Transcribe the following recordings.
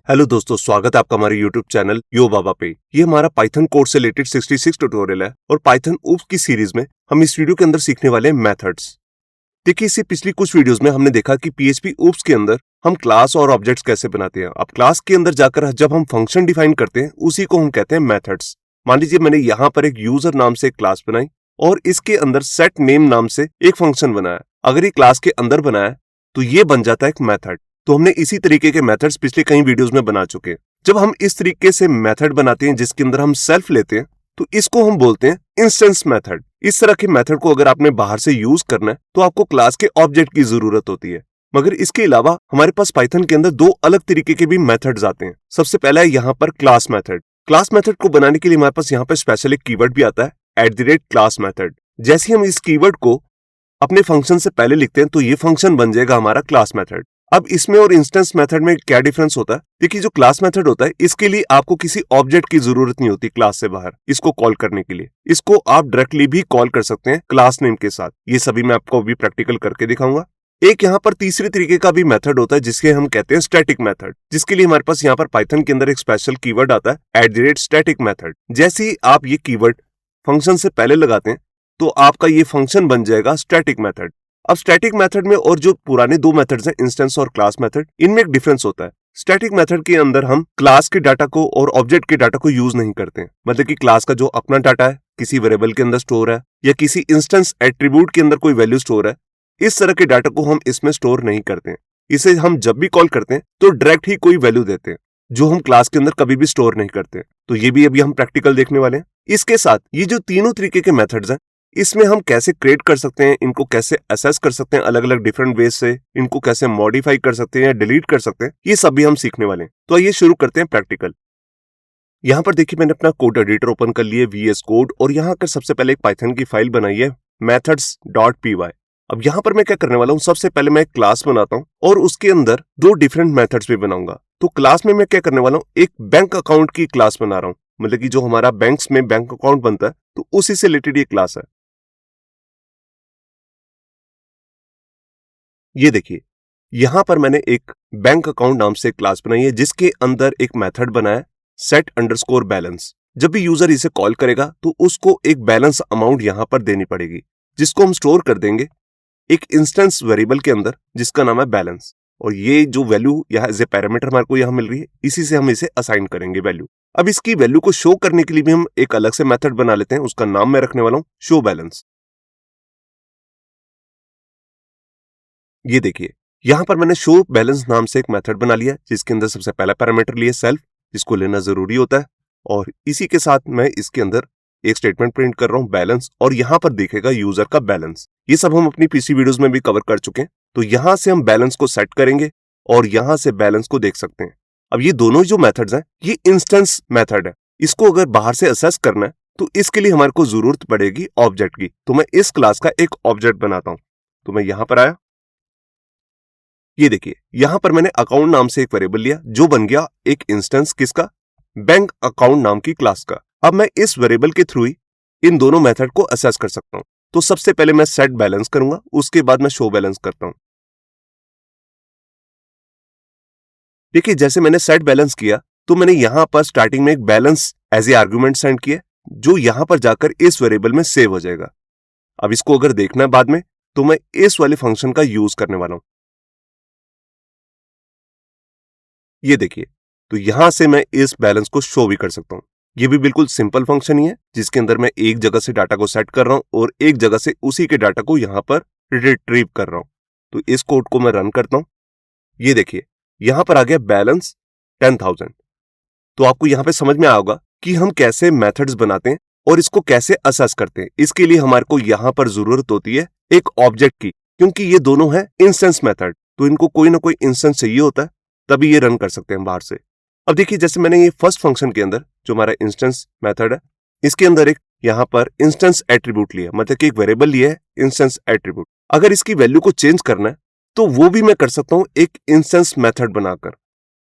Hello दोस्तों, स्वागत है आपका हमारे YouTube चैनल यो बाबा पे। ये हमारा पाइथन कोड से रिलेटेड 66 ट्यूटोरियल है और पाइथन ऊप्स की सीरीज में हम इस वीडियो के अंदर सीखने वाले हैं मेथड्स। देखिए, इससे पिछली कुछ वीडियोस में हमने देखा कि PHP ऊप्स के अंदर हम क्लास और ऑब्जेक्ट्स कैसे बनाते हैं। अब क्लास के अंदर जाकर जब हम फंक्शन डिफाइन करते हैं उसी को हम कहते हैं मेथड्स। मान लीजिए मैंने यहाँ पर एक यूजर नाम से एक क्लास बनाई और इसके अंदर सेट नेम नाम से एक फंक्शन बनाया। अगर ये क्लास के अंदर बनाया तो ये बन जाता है एक मेथड। तो हमने इसी तरीके के मेथड्स पिछले कई वीडियोस में बना चुके हैं। जब हम इस तरीके से मेथड बनाते हैं जिसके अंदर हम सेल्फ लेते हैं तो इसको हम बोलते हैं इंस्टेंस मेथड। इस तरह के मेथड को अगर आपने बाहर से यूज करना है तो आपको क्लास के ऑब्जेक्ट की जरूरत होती है। मगर इसके अलावा हमारे पास पाइथन के अंदर दो अलग तरीके के भी मेथड्स आते हैं। सबसे पहला है यहाँ पर क्लास मेथड। क्लास मेथड को बनाने के लिए हमारे पास यहाँ पर स्पेशल एक कीवर्ड भी आता है @class मेथड। जैसे ही हम इस कीवर्ड को अपने फंक्शन से पहले लिखते हैं तो ये फंक्शन बन जाएगा हमारा क्लास मेथड। अब इसमें और इंस्टेंस मेथड में क्या डिफरेंस होता है? देखिए, जो क्लास मेथड होता है इसके लिए आपको किसी ऑब्जेक्ट की जरूरत नहीं होती क्लास से बाहर इसको कॉल करने के लिए। इसको आप डायरेक्टली भी कॉल कर सकते हैं क्लास नेम के साथ। ये सभी मैं आपको अभी प्रैक्टिकल करके दिखाऊंगा। एक यहाँ पर तीसरे तरीके का भी मेथड होता है जिसके हम कहते हैं स्टैटिक मेथड, जिसके लिए हमारे पास यहाँ पर पाइथन के अंदर एक स्पेशल कीवर्ड आता है @static मेथड। जैसे ही आप ये कीवर्ड फंक्शन से पहले लगाते हैं तो आपका ये फंक्शन बन जाएगा स्टैटिक मेथड। अब स्टैटिक मेथड में और जो पुराने दो मेथड्स हैं इंस्टेंस और क्लास मेथड, इनमें एक डिफरेंस होता है। स्टैटिक मेथड के अंदर हम क्लास के डाटा को और ऑब्जेक्ट के डाटा को यूज नहीं करते हैं। मतलब कि क्लास का जो अपना डाटा है किसी वेरिएबल के अंदर स्टोर है या किसी इंस्टेंस एट्रीब्यूट के अंदर कोई वैल्यू स्टोर है, इस तरह के डाटा को हम इसमें स्टोर नहीं करते हैं। इसे हम जब भी कॉल करते हैं तो डायरेक्ट ही कोई वैल्यू देते हैं जो हम क्लास के अंदर कभी भी स्टोर नहीं करते। तो ये भी अभी हम प्रैक्टिकल देखने वाले हैं। इसके साथ ये जो तीनों तरीके के मेथड्स हैं इसमें हम कैसे क्रिएट कर सकते हैं, इनको कैसे असेस कर सकते हैं अलग अलग डिफरेंट वेज से, इनको कैसे मॉडिफाई कर सकते हैं या डिलीट कर सकते हैं, ये सब भी हम सीखने वाले हैं। तो आइए शुरू करते हैं प्रैक्टिकल। यहाँ पर देखिए, मैंने अपना कोड एडिटर ओपन कर लिया VS कोड और यहाँ कर सबसे पहले एक पाइथन की फाइल बनाई है methods.py। अब यहाँ पर मैं क्या करने वाला हूँ, सबसे पहले मैं एक क्लास बनाता हूँ और उसके अंदर दो डिफरेंट मेथड्स भी बनाऊंगा। तो क्लास में मैं क्या करने वाला हूँ, एक बैंक अकाउंट की क्लास बना रहा हूँ। मतलब कि जो हमारा बैंक्स में बैंक अकाउंट बनता है तो उसी से रिलेटेड ये क्लास है। ये देखिए, यहां पर मैंने एक बैंक अकाउंट नाम से क्लास बनाई है जिसके अंदर एक मेथड बना है set_balance। जब भी यूजर इसे कॉल करेगा तो उसको एक बैलेंस अमाउंट यहां पर देनी पड़ेगी जिसको हम स्टोर कर देंगे एक इंस्टेंस वेरिएबल के अंदर जिसका नाम है बैलेंस। और ये जो वैल्यू यहाँ एज ए पैरामीटर हमारे को यहाँ मिल रही है, इसी से हम इसे असाइन करेंगे वैल्यू। अब इसकी वैल्यू को शो करने के लिए भी हम एक अलग से मेथड बना लेते हैं, उसका नाम मैं रखने वाला हूं शो बैलेंस। ये देखिए, यहां पर मैंने शो बैलेंस नाम से एक मेथड बना लिया जिसके अंदर सबसे पहला पैरामीटर लिया सेल्फ, जिसको लेना जरूरी होता है। और इसी के साथ मैं इसके अंदर एक स्टेटमेंट प्रिंट कर रहा हूं बैलेंस, और यहां पर दिखेगा यूजर का बैलेंस। ये सब हम अपनी पिछली वीडियोस में भी कवर कर चुके हैं। तो यहां से हम बैलेंस को सेट करेंगे और यहां से बैलेंस को देख सकते हैं। अब ये दोनों जो मेथड्स हैं ये इंस्टेंस मेथड है। इसको अगर बाहर से असेस करना है तो इसके लिए हमारे को जरूरत पड़ेगी ऑब्जेक्ट की। तो मैं इस क्लास का एक ऑब्जेक्ट बनाता हूं। तो मैं यहां पर आया, ये देखिए, यहां पर मैंने अकाउंट नाम से एक वेरिएबल लिया जो बन गया एक इंस्टेंस किसका, बैंक अकाउंट नाम की क्लास का। अब मैं इस वेरिएबल के थ्रू ही इन दोनों मेथड को असेस कर सकता हूं। तो सबसे पहले मैं सेट बैलेंस करूंगा, उसके बाद मैं शो बैलेंस करता हूं। देखिए, जैसे मैंने सेट बैलेंस किया तो मैंने यहां पर स्टार्टिंग में एक balance as a argument send किया जो यहां पर जाकर इस वेरिएबल में सेव हो जाएगा। अब इसको अगर देखना है बाद में तो मैं इस वाले फंक्शन का यूज करने वाला हूं। ये देखिए, तो यहां से मैं इस बैलेंस को शो भी कर सकता हूं। ये भी बिल्कुल सिंपल फंक्शन ही है जिसके अंदर मैं एक जगह से डाटा को सेट कर रहा हूं और एक जगह से उसी के डाटा को यहां पर रिट्रीव कर रहा हूं। तो इस कोड को मैं रन करता हूं। ये देखिए, यहां पर आ गया बैलेंस 10,000। तो आपको यहां पे समझ में आएगा कि हम कैसे मेथड्स बनाते हैं और इसको कैसे असेस करते हैं। इसके लिए हमारे को यहां पर जरूरत होती है एक ऑब्जेक्ट की, क्योंकि ये दोनों है इंस्टेंस मेथड। तो इनको कोई ना कोई इंस्टेंस चाहिए होता है, तभी ये रन कर सकते हैं बाहर से। अब देखिए, जैसे मैंने ये फर्स्ट फंक्शन के अंदर जो हमारा इंस्टेंस मेथड है इसके अंदर एक यहां पर इंस्टेंस एट्रीब्यूट लिया, मतलब कि एक वेरिएबल लिया है इंस्टेंस एट्रीब्यूट। अगर इसकी वैल्यू को चेंज करना है तो वो भी मैं कर सकता हूं एक इंस्टेंस मेथड बनाकर।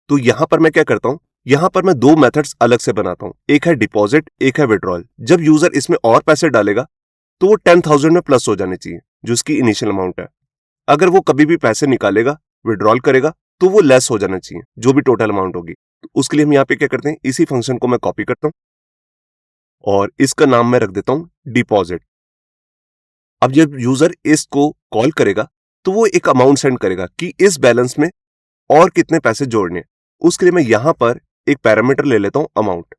तो यहां पर मैं क्या करता हूं, यहां पर मैं दो मेथड्स अलग से बनाता हूं, एक है डिपॉजिट, एक है विड्रॉल। जब यूजर इसमें और पैसे डालेगा तो वो 10,000 में प्लस हो जाने चाहिए जो इसकी इनिशियल अमाउंट है। अगर वो कभी भी पैसे निकालेगा, विड्रॉल करेगा, तो वो लेस हो जाना चाहिए जो भी टोटल अमाउंट होगी। तो उसके लिए हम यहाँ पे क्या करते हैं, इसी फंक्शन को मैं कॉपी करता हूँ और इसका नाम मैं रख देता हूँ डिपॉजिट। अब जब यूजर इसको कॉल करेगा तो वो एक अमाउंट सेंड करेगा कि इस बैलेंस में और कितने पैसे जोड़ने हैं। उसके लिए मैं यहां पर एक पैरामीटर ले लेता हूं अमाउंट।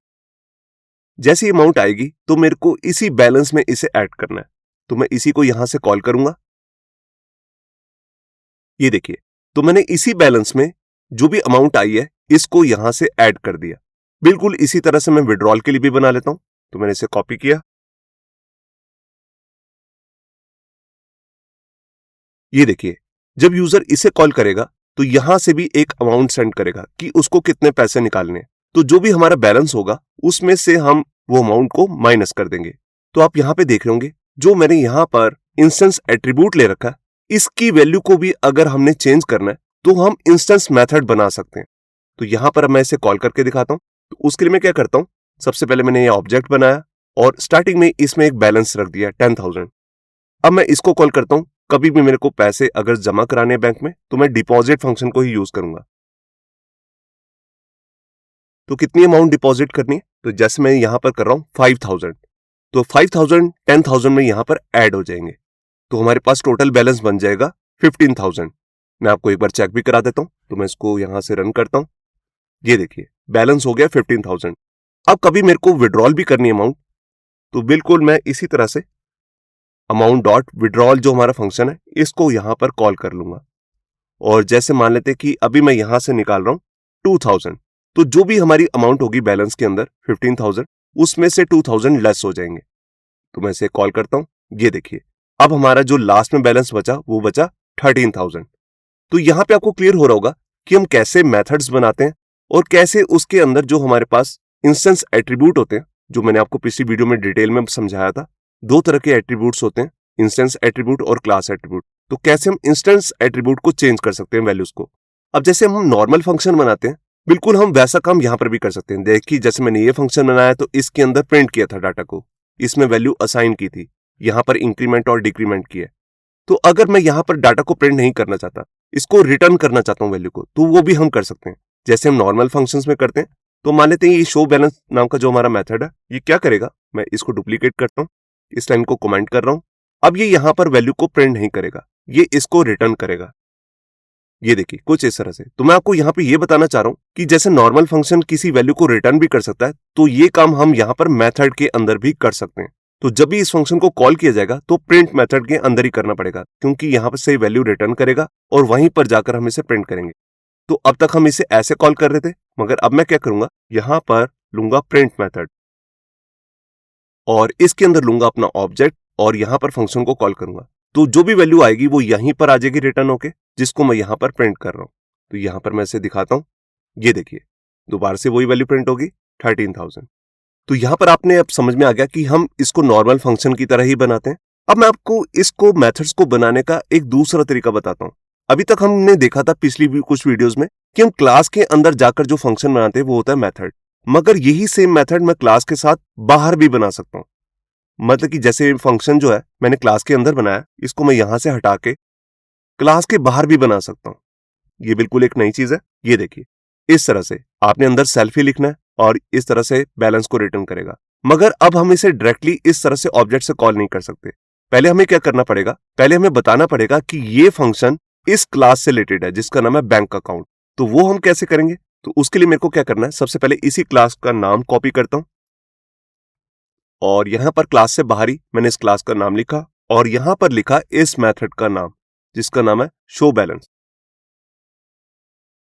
जैसी अमाउंट आएगी तो मेरे को इसी बैलेंस में इसे ऐड करना है, तो मैं इसी को यहां से कॉल करूंगा। ये देखिए, तो मैंने इसी बैलेंस में जो भी अमाउंट आई है इसको यहां से ऐड कर दिया। बिल्कुल इसी तरह से मैं विड्रॉल के लिए भी बना लेता हूं, तो मैंने इसे कॉपी किया। ये देखिए, जब यूजर इसे कॉल करेगा तो यहां से भी एक अमाउंट सेंड करेगा कि उसको कितने पैसे निकालने हैं। तो जो भी हमारा बैलेंस होगा उसमें से हम वो अमाउंट को माइनस कर देंगे। तो आप यहां पे देख रहे होंगे जो मैंने यहां पर इंस्टेंस एट्रीब्यूट ले रखा है, इसकी वैल्यू को भी अगर हमने चेंज करना है तो हम इंस्टेंस मेथड बना सकते हैं। तो यहां पर मैं इसे कॉल करके दिखाता हूं। तो उसके लिए मैं क्या करता हूं, सबसे पहले मैंने ये ऑब्जेक्ट बनाया और स्टार्टिंग में इसमें एक बैलेंस रख दिया 10,000। अब मैं इसको कॉल करता हूं। कभी भी मेरे को पैसे अगर जमा कराने हैं बैंक में तो मैं डिपॉजिट फंक्शन को ही यूज करूंगा। तो कितनी अमाउंट डिपॉजिट करनी है, तो जैसे मैं यहां पर कर रहा हूं 5,000, तो 5,000 10,000 में यहां पर ऐड हो जाएंगे, तो हमारे पास टोटल बैलेंस बन जाएगा 15,000। मैं आपको एक बार चेक भी करा देता हूं, तो मैं इसको यहां से रन करता हूं। ये देखिए, बैलेंस हो गया 15,000। अब कभी मेरे को विड्रॉल भी करनी है अमाउंट, तो बिल्कुल मैं इसी तरह से अमाउंट डॉट विड्रॉल जो हमारा फंक्शन है इसको यहां पर कॉल कर लूंगा। और जैसे मान लेते कि अभी मैं यहां से निकाल रहा हूं 2,000, तो जो भी हमारी अमाउंट होगी बैलेंस के अंदर 15,000, उसमें से 2,000 लेस हो जाएंगे। तो मैं इसे कॉल करता हूं। ये देखिए, अब हमारा जो लास्ट में बैलेंस बचा वो बचा 13,000। तो यहां पे आपको क्लियर हो रहा होगा कि हम कैसे मेथड्स बनाते हैं और कैसे उसके अंदर जो हमारे पास इंस्टेंस एट्रीब्यूट होते हैं, जो मैंने आपको पिछली वीडियो में डिटेल में समझाया था। दो तरह के एट्रीब्यूट्स होते हैं, इंस्टेंस एट्रीब्यूट और क्लास एट्रीब्यूट। तो कैसे हम इंस्टेंस एट्रीब्यूट को चेंज कर सकते हैं वैल्यूज को। अब जैसे हम नॉर्मल फंक्शन बनाते हैं, बिल्कुल हम वैसा काम यहां पर भी कर सकते हैं। देखिए, जैसे मैंने ये फंक्शन बनाया तो इसके अंदर प्रिंट किया था डाटा को, इसमें वैल्यू असाइन की थी, यहां पर इंक्रीमेंट और डिक्रीमेंट किया। तो अगर मैं यहां पर डाटा को प्रिंट नहीं करना चाहता, इसको रिटर्न करना चाहता हूं वैल्यू को, तो वो भी हम कर सकते हैं जैसे हम नॉर्मल फंक्शंस में करते हैं। तो मान लेते हैं ये शो बैलेंस नाम का जो हमारा मेथड है, ये क्या करेगा, मैं इसको डुप्लीकेट करता हूं, इस लाइन को कमेंट कर रहा हूं। अब ये यहां पर वैल्यू को प्रिंट नहीं करेगा, ये इसको रिटर्न करेगा। ये देखिए, कुछ इस तरह से। तो मैं आपको यहां पे ये बताना चाह रहा हूं कि जैसे नॉर्मल फंक्शन किसी वैल्यू को रिटर्न भी कर सकता है, तो ये काम हम यहां पर मेथड के अंदर भी कर सकते हैं। तो जब भी इस फंक्शन को कॉल किया जाएगा तो प्रिंट मेथड के अंदर ही करना पड़ेगा, क्योंकि यहां पर से वैल्यू रिटर्न करेगा और वहीं पर जाकर हम इसे प्रिंट करेंगे। तो अब तक हम इसे ऐसे कॉल कर रहे थे, मगर अब मैं क्या करूंगा, यहां पर लूंगा प्रिंट मेथड और इसके अंदर लूंगा अपना ऑब्जेक्ट और यहां पर फंक्शन को कॉल करूंगा। तो जो भी वैल्यू आएगी वो यहीं पर आ जाएगी रिटर्न होके, जिसको मैं यहां पर प्रिंट कर रहा हूं। तो यहां पर मैं इसे दिखाता हूं। ये देखिए, दोबारा से वही वैल्यू प्रिंट होगी 13,000। तो यहां पर आपने अब समझ में आ गया कि हम इसको नॉर्मल फंक्शन की तरह ही बनाते हैं। अब मैं आपको इसको मेथड्स को बनाने का एक दूसरा तरीका बताता हूं। अभी तक हमने देखा था पिछली कुछ वीडियोस में कि हम क्लास के अंदर जाकर जो फंक्शन बनाते हैं वो होता है मेथड, मगर यही सेम मेथड मैं क्लास के साथ बाहर भी बना सकता हूं। मतलब कि जैसे फंक्शन जो है मैंने क्लास के अंदर बनाया, इसको मैं यहां से हटा के क्लास के बाहर भी बना सकता हूं। ये बिल्कुल एक नई चीज है। ये देखिए, इस तरह से आपने अंदर सेल्फ ही लिखना है और इस तरह से बैलेंस को रिटर्न करेगा। मगर अब हम इसे डायरेक्टली इस तरह से ऑब्जेक्ट से कॉल नहीं कर सकते। पहले हमें क्या करना पड़ेगा, पहले हमें बताना पड़ेगा कि ये फंक्शन इस क्लास से रिलेटेड है जिसका नाम है बैंक अकाउंट। तो वो हम कैसे करेंगे, तो उसके लिए मेरे को क्या करना है, सबसे पहले इसी क्लास का नाम कॉपी करता हूं और यहां पर क्लास से बाहर ही मैंने इस क्लास का नाम लिखा और यहां पर लिखा इस मेथड का नाम जिसका नाम है शो बैलेंस।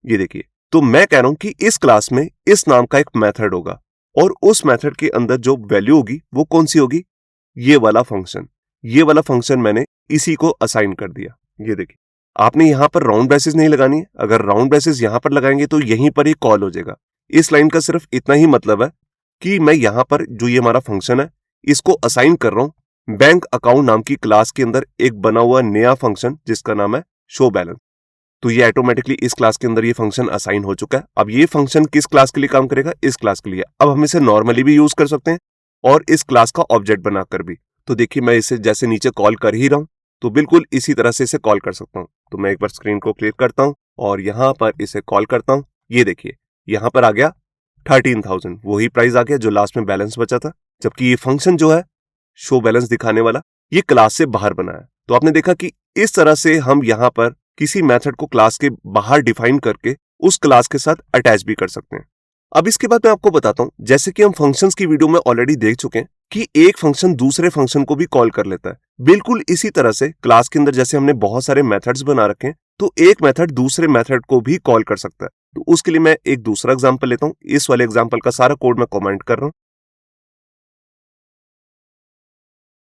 ये देखिए, तो मैं कह रहा हूं कि इस क्लास में इस नाम का एक मेथड होगा और उस मेथड के अंदर जो वैल्यू होगी वो कौन सी होगी, ये वाला फंक्शन। ये वाला फंक्शन मैंने इसी को असाइन कर दिया। ये देखिए, आपने यहां पर राउंड ब्रेसेस नहीं लगानी है। अगर राउंड ब्रेसेस यहां पर लगाएंगे तो यहीं पर ही कॉल हो जाएगा। इस लाइन का सिर्फ इतना ही मतलब है कि मैं यहां पर जो ये हमारा फंक्शन है इसको असाइन कर रहा हूं बैंक अकाउंट नाम की क्लास के अंदर एक बना हुआ नया फंक्शन जिसका नाम है शो बैलेंस। तो ये ऑटोमेटिकली इस क्लास के अंदर ये फंक्शन असाइन हो चुका है। अब ये फंक्शन किस क्लास के लिए काम करेगा, इस क्लास के लिए। अब हम इसे नॉर्मली भी यूज कर सकते हैं और इस क्लास का ऑब्जेक्ट बनाकर भी। तो देखिए, मैं इसे जैसे नीचे कॉल कर ही रहा हूं, तो बिल्कुल इसी तरह से इसे कॉल कर सकता हूं। तो मैं एक बार स्क्रीन को क्लियर करता हूं और यहां पर इसे कॉल करता हूं। ये देखिए यहां पर आ गया 13,000, वही प्राइस आ गया जो लास्ट में बैलेंस बचा था। जबकि ये फंक्शन जो है शो बैलेंस दिखाने वाला, ये क्लास से बाहर बना है। तो आपने देखा कि इस तरह से हम यहां पर किसी मेथड को क्लास के बाहर डिफाइन करके उस क्लास के साथ अटैच भी कर सकते हैं। अब इसके बाद मैं आपको बताता हूं, जैसे कि हम फंक्शंस की वीडियो में ऑलरेडी देख चुके हैं कि एक फंक्शन दूसरे फंक्शन को भी कॉल कर लेता है। बिल्कुल इसी तरह से क्लास के अंदर जैसे हमने बहुत सारे मेथड्स बना रखे हैं, तो एक मेथड दूसरे मेथड को भी कॉल कर सकता है। तो उसके लिए मैं एक दूसरा एग्जांपल लेता हूं। इस वाले एग्जांपल का सारा कोड मैं कमेंट कर रहा हूं।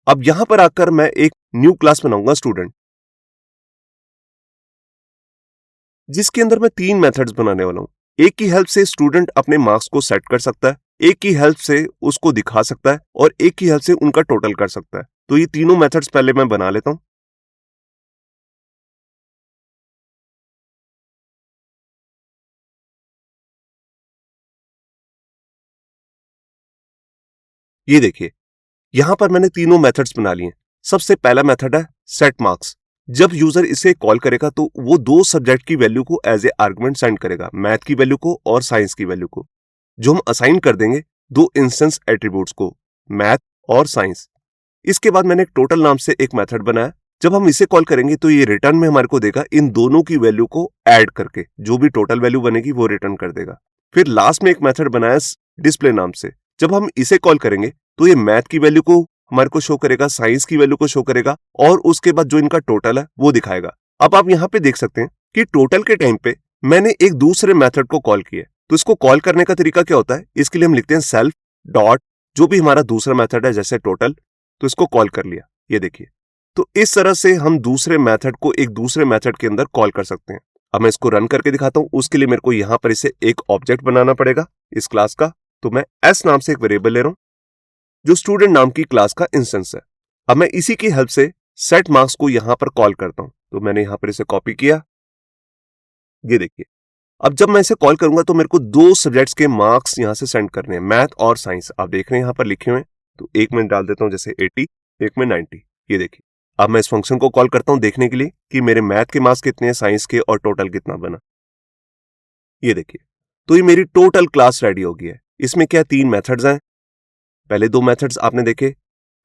अब यहां पर आकर मैं एक न्यू क्लास बनाऊंगा स्टूडेंट, जिसके अंदर मैं 3 मेथड्स बनाने वाला हूं। एक की हेल्प से स्टूडेंट अपने मार्क्स को सेट कर सकता है, एक की हेल्प से उसको दिखा सकता है और एक की हेल्प से उनका टोटल कर सकता है। तो ये तीनों मेथड्स पहले मैं बना लेता हूं। ये देखिए यहां पर मैंने तीनों मेथड्स बना लिए हैं। सबसे पहला मेथड है सेट मार्क्स। जब यूजर इसे कॉल करेगा तो वो दो सब्जेक्ट की वैल्यू को एज ए आर्गुमेंट सेंड करेगा, मैथ की वैल्यू को और साइंस की वैल्यू को, जो हम असाइन कर देंगे दो इंस्टेंस एट्रीब्यूट्स को, मैथ और साइंस। इसके बाद मैंने टोटल नाम से एक मेथड बनाया। जब हम इसे कॉल करेंगे तो ये रिटर्न में हमारे को देगा इन दोनों की वैल्यू को ऐड करके, जो भी टोटल वैल्यू बनेगी वो रिटर्न कर देगा। फिर लास्ट में एक मेथड बनाया डिस्प्ले नाम से। जब हम इसे कॉल करेंगे तो ये मैथ की वैल्यू को हमारे को शो करेगा, साइंस की वैल्यू को शो करेगा और उसके बाद जो इनका टोटल है वो दिखाएगा। अब आप यहाँ पे देख सकते हैं कि टोटल के टाइम पे मैंने एक दूसरे मेथड को कॉल किया। तो इसको कॉल करने का तरीका क्या होता है, इसके लिए हम लिखते हैं सेल्फ डॉट जो भी हमारा दूसरा मेथड है, जैसे टोटल, तो इसको कॉल कर लिया। ये देखिए, तो इस तरह से हम दूसरे मेथड को एक दूसरे मेथड के अंदर कॉल कर सकते हैं। अब मैं इसको रन करके दिखाता हूं। उसके लिए मेरे को यहां पर इसे एक ऑब्जेक्ट बनाना पड़ेगा इस क्लास का। तो मैं एस नाम से एक वेरिएबल ले रहा हूं जो स्टूडेंट नाम की क्लास का इंस्टेंस है। अब मैं इसी की हेल्प से सेट मार्क्स को यहां पर कॉल करता हूं। तो मैंने यहां पर इसे कॉपी किया। ये देखिए, अब जब मैं इसे कॉल करूंगा तो मेरे को दो सब्जेक्ट्स के मार्क्स यहां से सेंड करने हैं, मैथ और साइंस। आप देख रहे हैं यहां पर लिखे हुए हैं। तो एक में डाल देता हूं जैसे 80, एक में 90। ये देखिए, अब मैं इस फंक्शन को कॉल करता हूं देखने के लिए कि मेरे मैथ के मार्क्स कितने हैं, साइंस के, और टोटल कितना बना। ये देखिए, तो ये मेरी टोटल क्लास रेडी हो गई है। इसमें क्या 3 मेथड्स हैं। पहले 2 मेथड्स आपने देखे,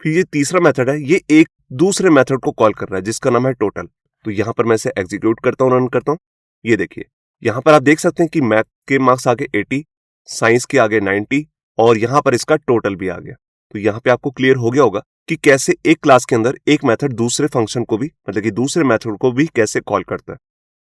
फिर ये तीसरा मेथड है, ये एक दूसरे मेथड को कॉल कर रहा है जिसका नाम है टोटल। तो यहां पर मैं इसे एग्जीक्यूट करता हूं, रन करता हूं। ये देखिए, यहां पर आप देख सकते हैं कि मैथ के मार्क्स आगे 80, साइंस के आगे 90 और यहां पर इसका टोटल भी आ गया। तो यहां पे आपको क्लियर हो गया होगा कि कैसे एक क्लास के अंदर एक मेथड दूसरे फंक्शन को भी, मतलब कि दूसरे मेथड को भी कैसे कॉल करता है।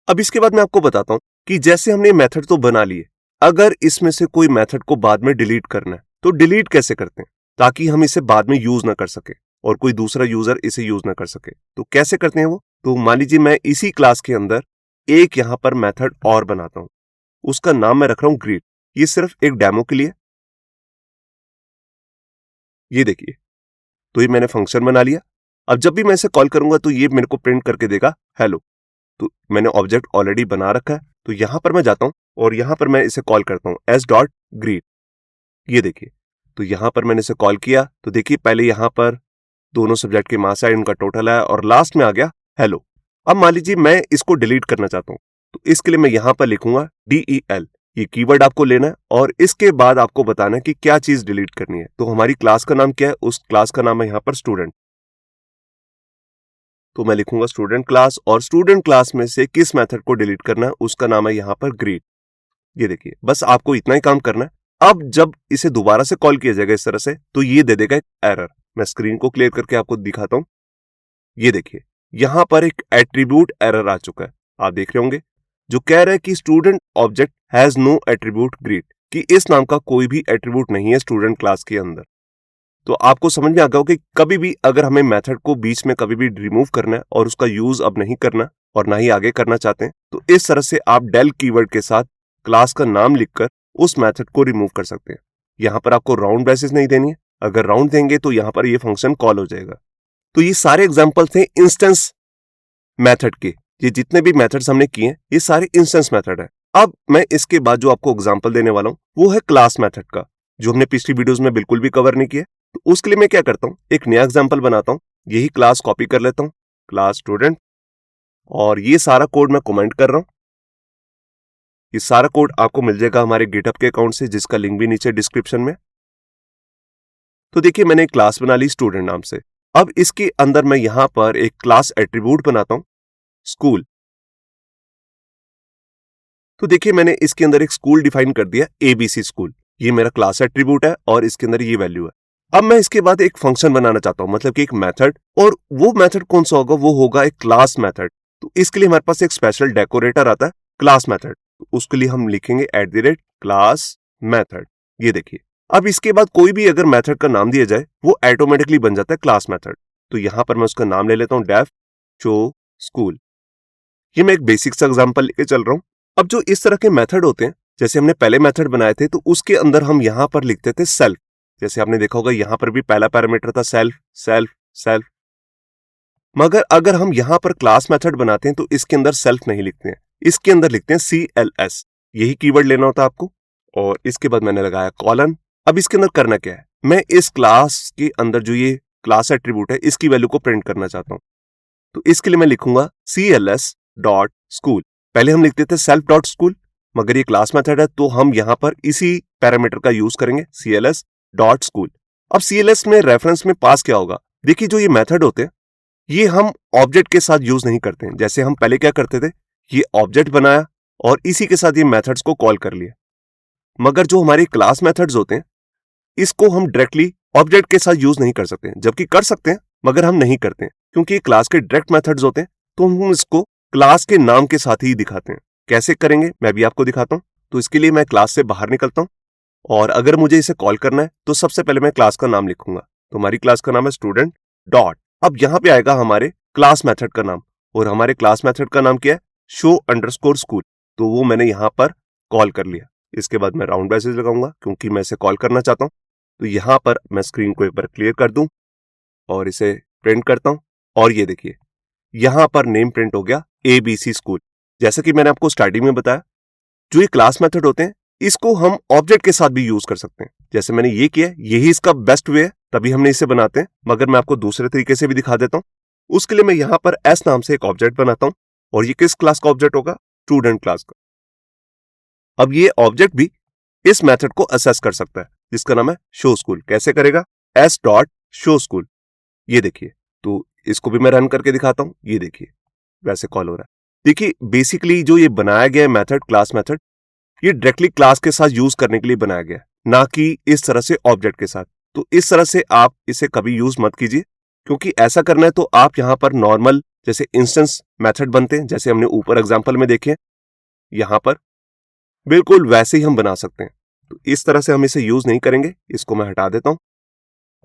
अब इसके बाद मैं आपको बताता हूं कि जैसे हमने मेथड तो बना लिए, अगर इसमें से कोई मेथड को बाद में डिलीट करना है तो डिलीट कैसे करते हैं, ताकि हम इसे बाद में यूज ना कर सके और कोई दूसरा यूजर इसे यूज ना कर सके। तो कैसे करते हैं वो, तो मान लीजिए मैं इसी क्लास के अंदर एक यहां पर मेथड और बनाता हूं, उसका नाम मैं रख रहा हूं ग्रीट। ये सिर्फ एक डेमो के लिए। ये देखिए, तो ये मैंने फंक्शन बना लिया। अब जब भी मैं इसे कॉल करूंगा तो ये मेरे को प्रिंट करके देगा हेलो। तो मैंने ऑब्जेक्ट ऑलरेडी बना रखा है। तो यहां पर मैं जाता हूं और यहां पर मैं इसे कॉल करता हूं एस डॉट ग्रीट। ये देखिए, तो यहां पर मैंने इसे कॉल किया तो देखिए पहले यहां पर दोनों सब्जेक्ट के मार्क्स आए, उनका टोटल आया और लास्ट में आ गया हेलो। अब मान लीजिए मैं इसको डिलीट करना चाहता हूं, तो इसके लिए मैं यहां पर लिखूंगा DEL। ये कीवर्ड आपको लेना है और इसके बाद आपको बताना है कि क्या चीज डिलीट करनी है। तो हमारी क्लास का नाम क्या है, उस क्लास का नाम है यहां पर स्टूडेंट। तो मैं लिखूंगा स्टूडेंट क्लास और स्टूडेंट क्लास में से किस मेथड को डिलीट करना है, उसका नाम है यहां पर ग्रीट। ये देखिए, बस आपको इतना ही काम करना है। अब जब इसे दोबारा से कॉल किया जाएगा इस तरह से तो ये दे देगा एक एरर। मैं स्क्रीन को क्लियर करके आपको दिखाता हूं। ये देखिए, यहां पर एक एट्रीब्यूट एरर आ चुका है, आप देख रहे होंगे, जो कह रहा है कि student object has no attribute greet, कि इस नाम का कोई भी एट्रीब्यूट नहीं है स्टूडेंट क्लास के अंदर। तो आपको समझ में आ गया हो कि कभी भी अगर हमें मेथड को बीच में कभी भी रिमूव करना है और उसका यूज अब नहीं करना और ना ही आगे करना चाहते हैं, तो इस तरह से आप डेल कीवर्ड के साथ क्लास का नाम लिखकर उस मेथड को रिमूव कर सकते हैं। यहां पर आपको राउंड ब्रेसेस नहीं देनी है, अगर राउंड देंगे तो यहां पर ये फंक्शन कॉल हो जाएगा। तो ये सारे एग्जाम्पल थे इंस्टेंस मेथड के। ये जितने भी मेथड्स हमने किए हैं ये सारे इंस्टेंस मेथड है। अब मैं इसके बाद जो आपको एग्जाम्पल देने वाला हूं वो है क्लास मेथड का, जो हमने पिछली वीडियोस में बिल्कुल भी कवर नहीं किया। तो उसके लिए मैं क्या करता हूं, एक नया एग्जाम्पल बनाता हूं, यही क्लास कॉपी कर लेता हूं, क्लास स्टूडेंट, और ये सारा कोड मैं कमेंट कर रहा हूं। ये सारा कोड आपको मिल जाएगा हमारे गिटहब के अकाउंट से, जिसका लिंक भी नीचे डिस्क्रिप्शन में। तो देखिए मैंने एक क्लास बना ली स्टूडेंट नाम से। अब इसके अंदर मैं यहां पर एक क्लास एट्रीब्यूट बनाता हूं, स्कूल। तो देखिए मैंने इसके अंदर एक स्कूल डिफाइन कर दिया, एबीसी स्कूल। ये मेरा क्लास एट्रीब्यूट है और इसके अंदर ये वैल्यू है। अब मैं इसके बाद एक फंक्शन बनाना चाहता हूं, मतलब कि एक मेथड, और वो मेथड कौन सा होगा, वो होगा एक क्लास मेथड। तो इसके लिए हमारे पास एक स्पेशल डेकोरेटर आता है, क्लास मेथड। तो उसके लिए हम लिखेंगे @क्लास मेथड। ये देखिए, अब इसके बाद कोई भी अगर मेथड का नाम दिया जाए वो ऑटोमेटिकली बन जाता है क्लास मेथड। तो यहां पर मैं उसका नाम ले लेता हूं, डेफ शो स्कूल। ये मैं एक बेसिक सा एग्जांपल लेके चल रहा हूं। अब जो इस तरह के मेथड होते हैं, जैसे हमने पहले मेथड बनाए थे, तो उसके अंदर हम यहां पर लिखते थे सेल्फ। जैसे आपने देखा होगा यहां पर भी पहला पैरामीटर था सेल्फ सेल्फ सेल्फ। मगर अगर हम यहां पर क्लास मेथड बनाते हैं तो इसके अंदर सेल्फ नहीं लिखते हैं, इसके अंदर लिखते हैं CLS। यही कीवर्ड लेना होता है आपको। और इसके बाद मैंने लगाया कॉलन। अब इसके अंदर करना क्या है, मैं इस क्लास के अंदर जो ये क्लास एट्रीब्यूट है इसकी वैल्यू को प्रिंट करना चाहता हूं। तो इसके लिए मैं लिखूंगा CLS.school। पहले हम लिखते थे self.school, मगर ये क्लास मेथड है तो हम यहां पर इसी पैरामीटर का यूज करेंगे, CLS.school। अब CLS में रेफरेंस में पास क्या होगा, देखिए जो ये मेथड होते हैं ये हम ऑब्जेक्ट के साथ यूज नहीं करते हैं। जैसे हम पहले क्या करते थे, ये ऑब्जेक्ट बनाया और इसी के साथ ये मेथड्स को कॉल कर लिया। मगर जो हमारे क्लास मेथड्स होते हैं इसको हम डायरेक्टली ऑब्जेक्ट के साथ यूज नहीं कर सकते हैं, जबकि कर सकते हैं मगर हम नहीं करते हैं, क्योंकि ये क्लास के डायरेक्ट मेथड्स होते हैं। तो हम इसको क्लास के नाम के साथ ही दिखाते हैं। कैसे करेंगे मैं भी आपको दिखाता हूं। तो इसके लिए मैं क्लास से बाहर निकलता हूं और अगर मुझे इसे कॉल करना है तो सबसे पहले मैं क्लास का नाम लिखूंगा। तो हमारी क्लास का नाम है स्टूडेंट डॉट। अब यहां पे आएगा हमारे क्लास मेथड का नाम, और हमारे क्लास मेथड का नाम क्या है, show_school। तो वो मैंने यहां पर कॉल कर लिया। इसके बाद मैं राउंड ब्रेसेस लगाऊंगा क्योंकि मैं इसे कॉल करना चाहता हूं। तो यहां पर मैं स्क्रीन को एक बार क्लियर कर दूं और इसे प्रिंट करता हूं, और ये देखिए यहां पर नेम प्रिंट हो गया, ABC स्कूल। जैसा कि मैंने आपको स्टार्टिंग में बताया, जो ये क्लास मेथड होते हैं इसको हम ऑब्जेक्ट के साथ भी यूज कर सकते हैं। जैसे मैंने ये किया, यही इसका बेस्ट वे है, तभी हमने इसे बनाते हैं, मगर मैं आपको दूसरे तरीके से भी दिखा देता हूं। उसके लिए मैं यहां पर S नाम से एक ऑब्जेक्ट बनाता हूं, और ये किस क्लास का ऑब्जेक्ट होगा, स्टूडेंट क्लास का। अब ये ऑब्जेक्ट भी इस मेथड को असेस कर सकता है जिसका नाम है शो स्कूल। कैसे करेगा, S.showSchool। ये देखिए, तो इसको भी मैं रन करके दिखाता हूं। ये देखिए वैसे कॉल हो रहा है। देखिए बेसिकली जो ये बनाया गया मेथड, क्लास मेथड, ये डायरेक्टली क्लास के साथ यूज करने के लिए बनाया गया है, ना कि इस तरह से ऑब्जेक्ट के साथ। तो इस तरह से आप इसे कभी यूज मत कीजिए, क्योंकि ऐसा करना है तो आप यहां पर नॉर्मल जैसे इंस्टेंस मेथड बनते हैं, जैसे हमने ऊपर एग्जांपल में देखे, यहां पर बिल्कुल वैसे ही हम बना सकते हैं। तो इस तरह से हम इसे यूज नहीं करेंगे। इसको मैं हटा देता हूं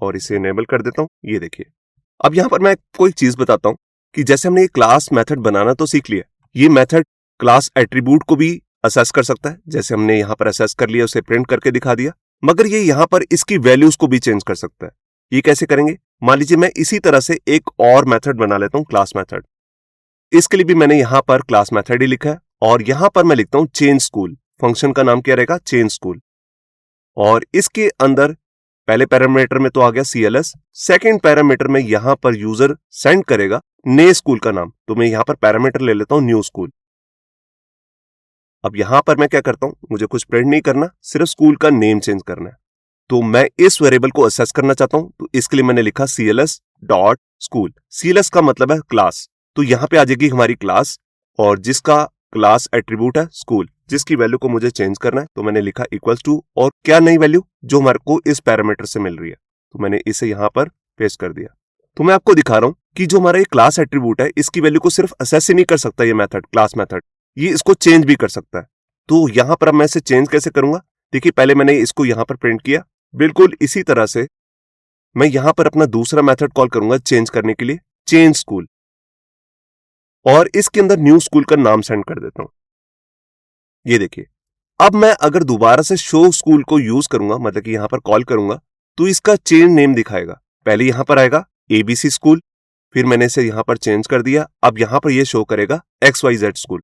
और इसे इनेबल कर देता हूं। ये देखिए, अब यहां पर मैं कोई चीज बताता हूं कि जैसे हमने ये क्लास मेथड बनाना तो सीख लिया, ये मेथड क्लास एट्रीब्यूट को भी असेस कर सकता है। जैसे हमने यहां पर असेस कर लिया, उसे प्रिंट करके दिखा दिया, मगर ये यहां पर इसकी वैल्यूज को भी चेंज कर सकता है। ये कैसे करेंगे, मान लीजिए मैं इसी तरह से एक और मेथड बना लेता हूं, क्लास मेथड। इसके लिए भी मैंने यहां पर क्लास मेथड ही लिखा है, और यहां पर मैं लिखता हूं चेंज स्कूल। फंक्शन का नाम क्या रहेगा, चेंज स्कूल। और इसके अंदर पहले पैरामीटर में तो आ गया CLS, सेकंड पैरामीटर में यहां पर यूजर सेंड करेगा नए स्कूल का नाम। तो मैं यहां पर पैरामीटर ले लेता हूं न्यू स्कूल। अब यहां पर मैं क्या करता हूं, मुझे कुछ प्रिंट नहीं करना, सिर्फ स्कूल का नेम चेंज करना है। तो मैं इस वेरिएबल को असेस करना चाहता हूं, तो इसके लिए मैंने लिखा CLS.school। CLS का मतलब है क्लास। तो यहां पे आ जाएगी हमारी क्लास, और जिसका क्लास एट्रीब्यूट है स्कूल, जिसकी वैल्यू को मुझे चेंज करना है। तो मैंने लिखा इक्वल्स टू, और क्या नई वैल्यू जो हमारे को इस पैरामीटर से मिल रही है, तो मैंने इसे यहां पर पेस्ट कर दिया। तो मैं आपको दिखा रहा हूं कि जो हमारा ये क्लास एट्रीब्यूट है इसकी वैल्यू को सिर्फ असेस ही नहीं कर सकता ये मेथड, क्लास मेथड, ये इसको चेंज भी कर सकता है। तो यहां पर अब मैं इसे चेंज कैसे करूंगा, देखिए पहले मैंने इसको यहां पर प्रिंट किया, बिल्कुल इसी तरह से मैं यहां पर अपना दूसरा मेथड कॉल करूंगा चेंज करने के लिए, चेंज स्कूल, और इसके अंदर न्यू स्कूल का नाम सेंड कर देता हूं। ये देखिए, अब मैं अगर दोबारा से शो स्कूल को यूज करूंगा, मतलब कि यहां पर कॉल करूंगा, तो इसका चेंज नेम दिखाएगा। पहले यहां पर आएगा ABC स्कूल, फिर मैंने इसे यहां पर चेंज कर दिया। अब यहां पर यह शो करेगा XYZ स्कूल।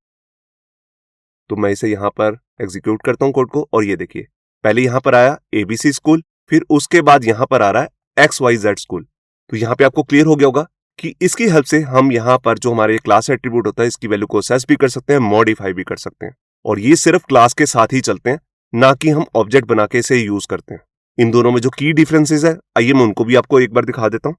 तो मैं इसे यहां पर एग्जीक्यूट करता हूं कोड को, और ये देखिए पहले यहां पर आया ABC स्कूल, फिर उसके बाद यहां पर आ रहा है XYZ स्कूल। तो यहां पे आपको क्लियर हो गया होगा कि इसकी हेल्प से हम यहां पर जो हमारे क्लास एट्रीब्यूट होता है इसकी वैल्यू को असेस भी कर सकते हैं, मॉडिफाई भी कर सकते हैं। और ये सिर्फ क्लास के साथ ही चलते हैं, ना कि हम ऑब्जेक्ट बना के इसे यूज करते हैं। इन दोनों में जो की डिफरेंसेस है, आइए मैं उनको भी आपको एक बार दिखा देता हूं।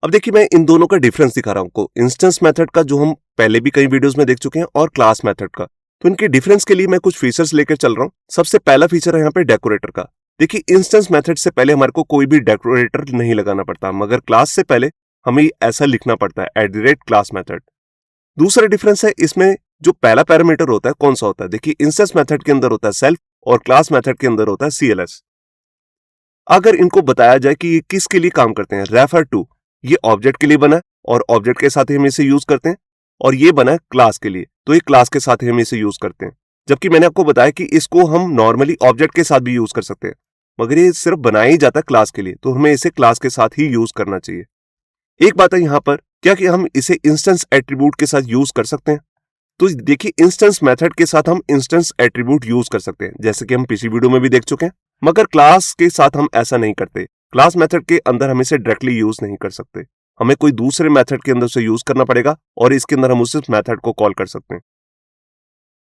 अब देखिए मैं इन दोनों का डिफरेंस दिखा रहा हूं आपको, इंस्टेंस मेथड का जो हम पहले भी कई वीडियोस में देख चुके हैं और क्लास मेथड का। तो इनके डिफरेंस के लिए मैं कुछ फीचर्स लेकर चल रहा हूं। सबसे पहला फीचर है यहाँ पे डेकोरेटर का। देखिए इंस्टेंस मेथड से पहले हमारे को कोई भी डेकोरेटर नहीं लगाना पड़ता, मगर क्लास से पहले हमें ऐसा लिखना पड़ता है @class मेथड। दूसरा डिफरेंस है इसमें जो पहला पैरामीटर होता है कौन सा होता है। देखिए इंस्टेंस मेथड के अंदर होता है सेल्फ और क्लास मेथड के अंदर होता है CLS। अगर इनको बताया जाए कि ये किसके लिए काम करते हैं, रेफर टू, ये ऑब्जेक्ट के लिए बना है और ऑब्जेक्ट के साथ ही हम इसे यूज करते हैं, और ये बना है क्लास के लिए, तो ये क्लास के साथ ही हम इसे यूज करते हैं। जबकि मैंने आपको बताया कि इसको हम नॉर्मली ऑब्जेक्ट के साथ भी यूज कर सकते हैं, मगर ये सिर्फ बनाया ही जाता है क्लास के लिए, तो हमें इसे क्लास के साथ ही यूज करना चाहिए। एक बात है यहाँ पर, क्या कि हम इसे इंस्टेंस एट्रीब्यूट के साथ यूज कर सकते हैं? तो देखिए इंस्टेंस मेथड के साथ हम इंस्टेंस एट्रीब्यूट यूज कर सकते हैं, जैसे कि हम पिछली वीडियो में भी देख चुके हैं, मगर क्लास के साथ हम ऐसा नहीं करते। क्लास मेथड के अंदर हम इसे डायरेक्टली यूज नहीं कर सकते, हमें कोई दूसरे मेथड के अंदर से यूज करना पड़ेगा और इसके अंदर हम उस मेथड को कॉल कर सकते हैं।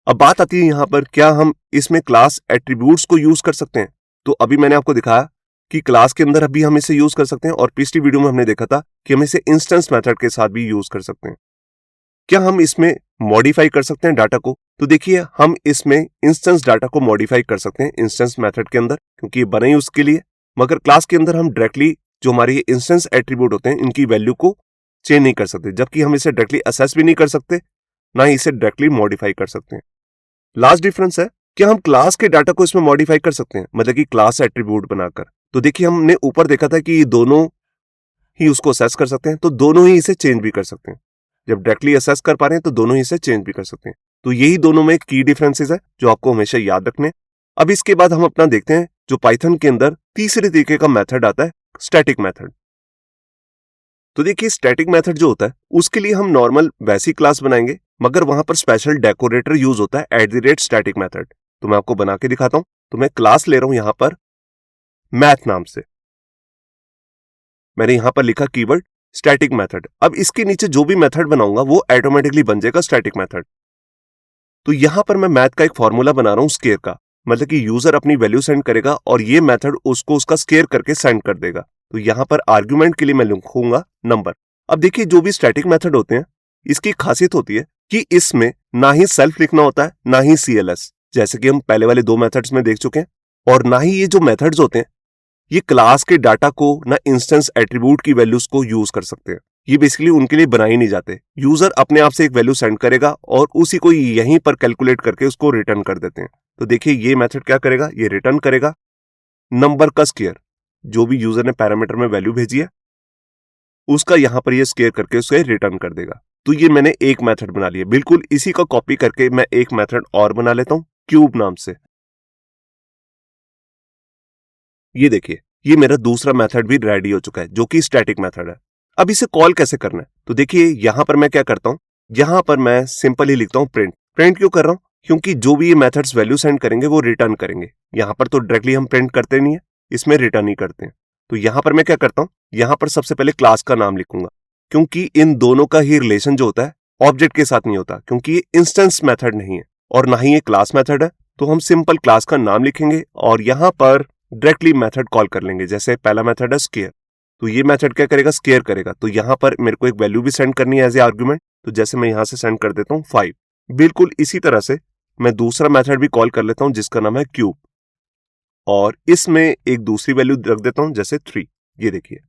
अब बात आती है यहाँ पर, क्या हम इसमें क्लास एट्रीब्यूट्स को यूज कर सकते हैं? तो अभी मैंने आपको दिखाया कि क्लास के अंदर अभी हम इसे यूज कर सकते हैं, और पिछली वीडियो में हमने देखा था कि हम इसे इंस्टेंस मेथड के साथ भी यूज कर सकते हैं। क्या हम इसमें मॉडिफाई कर सकते हैं डाटा को? तो देखिए हम इसमें इंस्टेंस डाटा को मॉडिफाई कर सकते हैं इंस्टेंस मेथड के अंदर, क्योंकि ये बने ही उसके लिए, मगर क्लास के अंदर हम डायरेक्टली जो हमारे इंस्टेंस एट्रीब्यूट होते हैं इनकी वैल्यू को चेंज नहीं कर सकते, जबकि हम इसे डायरेक्टली असेस भी नहीं कर सकते, ना ही इसे डायरेक्टली मॉडिफाई कर सकते हैं। लास्ट डिफरेंस है, क्या हम क्लास के डाटा को इसमें मॉडिफाई कर सकते हैं, मतलब कि क्लास एट्रीब्यूट बनाकर? तो देखिए हमने ऊपर देखा था कि ये दोनों ही उसको असेस कर सकते हैं, तो दोनों ही इसे चेंज भी कर सकते हैं। जब डायरेक्टली असेस कर पा रहे हैं तो दोनों ही इसे चेंज भी कर सकते हैं। तो यही दोनों में की डिफरेंसेस है जो आपको हमेशा याद रखने। अब इसके बाद हम अपना देखते हैं जो पाइथन के अंदर तीसरे तरीके का मेथड आता है, स्टैटिक मेथड। तो देखिए स्टैटिक मेथड जो होता है उसके लिए हम नॉर्मल वैसी क्लास बनाएंगे, मगर वहां पर स्पेशल डेकोरेटर यूज होता है @static मेथड। तो मैं आपको बना के दिखाता हूं। तो मैं क्लास ले रहा हूं यहां पर मैथ नाम से, मैंने यहां पर लिखा कीवर्ड स्टैटिक मेथड। अब इसके नीचे जो भी मेथड बनाऊंगा वो ऑटोमेटिकली बन जाएगा स्टैटिक मेथड। तो यहां पर मैं मैथ का एक फॉर्मूला बना रहा हूं स्केयर का, मतलब कि यूजर अपनी वैल्यू सेंड करेगा और ये मेथड उसको उसका स्केयर करके सेंड कर देगा। तो यहां पर आर्गुमेंट के लिए मैं लिखूंगा नंबर। अब देखिए जो भी स्टैटिक मेथड होते हैं इसकी खासियत होती है कि इसमें ना ही सेल्फ लिखना होता है ना ही CLS, जैसे कि हम पहले वाले दो मेथड्स में देख चुके हैं, और ना ही ये जो मेथड्स होते हैं ये क्लास के डाटा को ना इंस्टेंस एट्रीब्यूट की वैल्यूज को यूज कर सकते हैं। ये बेसिकली उनके लिए बनाए नहीं जाते। यूजर अपने आप से एक वैल्यू सेंड करेगा और उसी को यहीं पर कैलकुलेट करके उसको रिटर्न कर देते हैं। तो देखिए ये मेथड क्या करेगा, ये रिटर्न करेगा नंबर का स्केयर, जो भी यूजर ने पैरामीटर में वैल्यू भेजी है उसका यहां पर ये स्केयर करके उसे रिटर्न कर देगा। तो ये मैंने एक मेथड बना लिया, बिल्कुल इसी का कॉपी करके मैं एक मेथड और बना लेता हूं क्यूब नाम से। ये देखिए ये मेरा दूसरा मेथड भी रेडी हो चुका है जो कि स्टैटिक मेथड है। अब इसे कॉल कैसे करना है? तो देखिए यहां पर मैं क्या करता हूं, यहां पर मैं सिंपल ही लिखता हूं प्रिंट। प्रिंट क्यों कर रहा हूं? क्योंकि जो भी ये मेथड्स वैल्यू सेंड करेंगे वो रिटर्न करेंगे। यहां पर तो डायरेक्टली हम प्रिंट करते नहीं है, इसमें रिटर्न ही करते हैं। तो यहां पर मैं क्या करता हूं, यहां पर सबसे पहले क्लास का नाम लिखूंगा, क्योंकि इन दोनों का ही रिलेशन जो होता है ऑब्जेक्ट के साथ नहीं होता, क्योंकि ये इंस्टेंस मेथड नहीं है और ना ही ये क्लास मेथड है। तो हम सिंपल क्लास का नाम लिखेंगे और यहां पर डायरेक्टली मेथड कॉल कर लेंगे। जैसे पहला मेथड है स्केयर, तो ये मेथड क्या करेगा, स्केयर करेगा। तो यहां पर मेरे को एक वैल्यू भी सेंड करनी है एज ए आर्गुमेंट, तो जैसे मैं यहां से सेंड कर देता हूं 5। बिल्कुल इसी तरह से मैं दूसरा मेथड भी कॉल कर लेता हूं जिसका नाम है क्यूब, और इसमें एक दूसरी वैल्यू रख देता हूं जैसे 3। ये देखिए,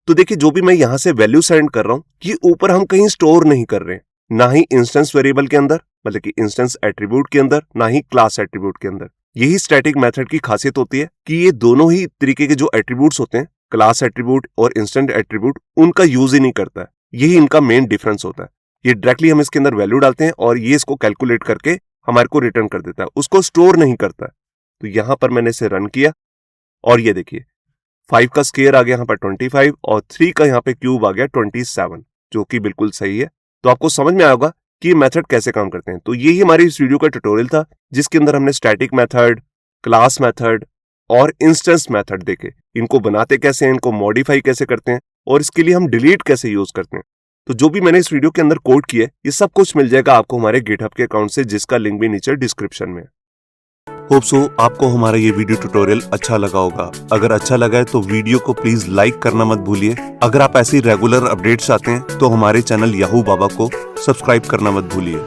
तो देखिए जो भी मैं यहां से वैल्यू सेंड कर रहा हूं ये ऊपर हम कहीं स्टोर नहीं कर रहे हैं, ना ही इंस्टेंस वेरिएबल के अंदर, मतलब कि इंस्टेंस एट्रीब्यूट के अंदर, ना ही क्लास एट्रीब्यूट के अंदर। यही स्टैटिक मेथड की खासियत होती है कि ये दोनों ही तरीके के जो एट्रीब्यूट्स होते हैं, क्लास एट्रीब्यूट और इंस्टेंट एट्रीब्यूट, उनका यूज ही नहीं करता है। यही इनका मेन डिफरेंस होता है। ये डायरेक्टली हम इसके अंदर वैल्यू डालते हैं और ये इसको कैलकुलेट करके हमारे को रिटर्न कर देता है, उसको स्टोर नहीं करता है। तो यहां पर मैंने इसे रन किया और ये देखिए 5 का स्केयर आ गया यहाँ पर 25 और 3 का यहाँ पे क्यूब आ गया 27, जो कि बिल्कुल सही है। तो आपको समझ में आएगा कि ये मेथड कैसे काम करते हैं। तो यही हमारी इस वीडियो का ट्यूटोरियल था जिसके अंदर हमने स्टैटिक मेथड, क्लास मेथड और इंस्टेंस मेथड देखे। इनको बनाते कैसे हैं, इनको मॉडिफाई कैसे करते हैं और इसके लिए हम डिलीट कैसे यूज करते हैं। तो जो भी मैंने इस वीडियो के अंदर कोड किया है, ये सब कुछ मिल जाएगा आपको हमारे गिटहब के अकाउंट से, जिसका लिंक भी नीचे डिस्क्रिप्शन में है। होप सो आपको हमारा ये वीडियो ट्यूटोरियल अच्छा लगा होगा। अगर अच्छा लगा है तो वीडियो को प्लीज लाइक करना मत भूलिए। अगर आप ऐसी रेगुलर अपडेट्स चाहते हैं तो हमारे चैनल याहू बाबा को सब्सक्राइब करना मत भूलिए।